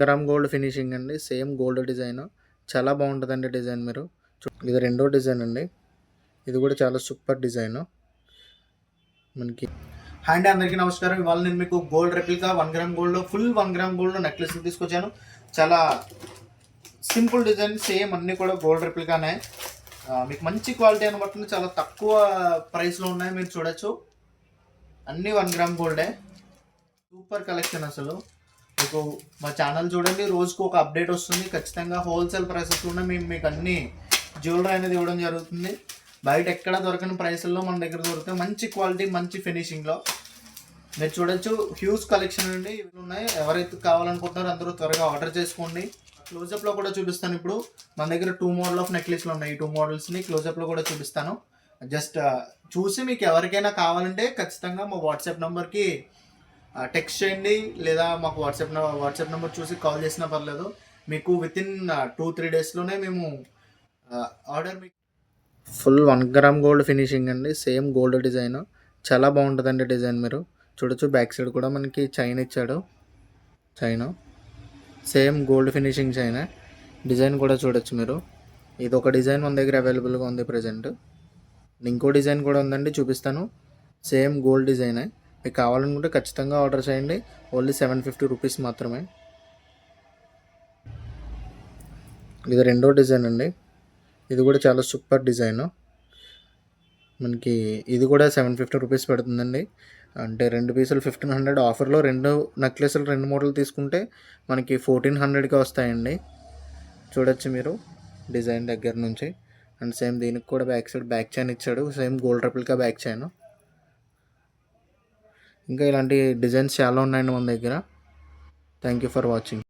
Gram gold finishing అండి. Same gold design చాలా బాగుంటుందండి. డిజైన్ మీరు ఇది రెండో డిజైన్ అండి. ఇది కూడా చాలా సూపర్ డిజైన్ మనకి. హాయ్ అండి, అందరికీ నమస్కారం. ఇవాళ నేను మీకు gold replica 1 gram gold full 1 gram gold necklace తీసుకొచ్చాను. చాలా సింపుల్ డిజైన్, సేమ్ అన్నీ కూడా గోల్డ్ రెప్లికానే. మీకు మంచి క్వాలిటీ అనబడుతుంది. చాలా తక్కువ ప్రైస్లో ఉన్నాయి, మీరు చూడొచ్చు. అన్నీ 1 గ్రామ్ గోల్డే. సూపర్ కలెక్షన్ అసలు. మీకు మా ఛానల్ చూడండి, రోజుకు ఒక అప్డేట్ వస్తుంది. ఖచ్చితంగా హోల్సేల్ ప్రైసెస్లోనే మేము మీకు అన్ని జ్యువెలరీ అనేది ఇవ్వడం జరుగుతుంది. బయట ఎక్కడ దొరకని ప్రైసుల్లో మన దగ్గర దొరుకుతాయి. మంచి క్వాలిటీ, మంచి ఫినిషింగ్లో మీరు చూడొచ్చు. హ్యూజ్ కలెక్షన్ అండి ఇవి ఉన్నాయి. ఎవరైతే కావాలనుకుంటున్నారో అందరూ త్వరగా ఆర్డర్ చేసుకోండి. క్లోజప్లో కూడా చూపిస్తాను. ఇప్పుడు మన దగ్గర 2 మోడల్ ఆఫ్ నెక్లెస్లు ఉన్నాయి. ఈ 2 మోడల్స్ని క్లోజప్లో కూడా చూపిస్తాను. జస్ట్ చూసి మీకు ఎవరికైనా కావాలంటే ఖచ్చితంగా మా వాట్సాప్ నెంబర్కి టెక్స్ట్ చేయండి, లేదా మాకు వాట్సాప్ నెంబర్ చూసి కాల్ చేసినా పర్లేదు. మీకు వితిన్ 2-3 డేస్లోనే మేము ఆర్డర్ మీకు ఫుల్ 1 గ్రామ్ గోల్డ్ ఫినిషింగ్ అండి. సేమ్ గోల్డ్ డిజైన్ చాలా బాగుంటుందండి. డిజైన్ మీరు చూడొచ్చు. బ్యాక్ సైడ్ కూడా మనకి చైన్ ఇచ్చాడు. Chain same gold finishing chain. Design కూడా చూడొచ్చు మీరు. ఇది ఒక డిజైన్ మన దగ్గర అవైలబుల్గా ఉంది ప్రజెంట్. ఇంకో డిజైన్ కూడా ఉందండి, చూపిస్తాను. సేమ్ గోల్డ్ డిజైనే. మీకు కావాలనుకుంటే ఖచ్చితంగా ఆర్డర్ చేయండి. ఓన్లీ 750 రూపీస్ మాత్రమే. ఇది రెండో డిజైన్ అండి. ఇది కూడా చాలా సూపర్ డిజైన్ మనకి. ఇది కూడా 750 రూపీస్ పడుతుందండి. అంటే 2 పీసులు 1500 ఆఫర్లో. 2 నెక్లెస్లు 2 మోడల్ తీసుకుంటే మనకి 1400కి వస్తాయండి. చూడొచ్చు మీరు డిజైన్ దగ్గర నుంచి. అండ్ సేమ్ దీనికి కూడా బ్యాక్ సైడ్ బ్యాక్ చైన్ ఇచ్చాడు. Same gold replica back chain. ఇంకా ఇలాంటి డిజైన్స్ చాలా ఉన్నాయండి మన దగ్గర. Thank you for watching.